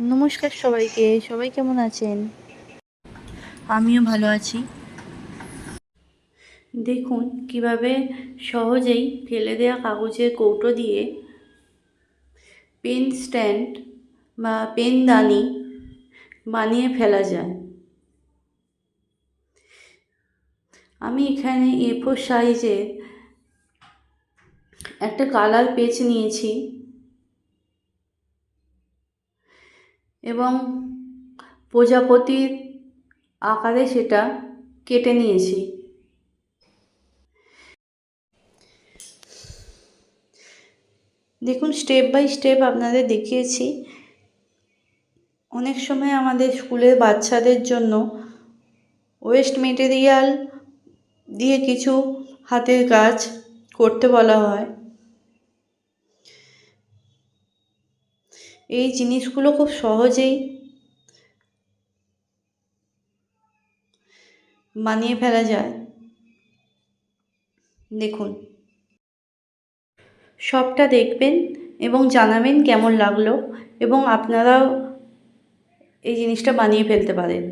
নমস্কার সবাইকে। সবাই কেমন আছেন? আমিও ভালো আছি। দেখুন কিভাবে সহজেই ফেলে দেওয়া কাগজের কৌটো দিয়ে পেন স্ট্যান্ড বা পেনদানি বানিয়ে ফেলা যায়। আমি এখানে A4 সাইজের একটা কালার পেজ নিয়েছি এবং প্রজাপতির আকারে সেটা কেটে নিয়েছি। দেখুন স্টেপ বাই স্টেপ আপনাদের দেখিয়েছি। অনেক সময় আমাদের স্কুলের বাচ্চাদের জন্য ওয়েস্ট মেটেরিয়াল দিয়ে কিছু হাতের কাজ করতে বলা হয়। এই জিনিসগুলো খুব সহজেই বানিয়ে ফেলা যায়। দেখুন সবটা দেখবেন এবং জানাবেন কেমন লাগলো, এবং আপনারাও এই জিনিসটা বানিয়ে ফেলতে পারেন।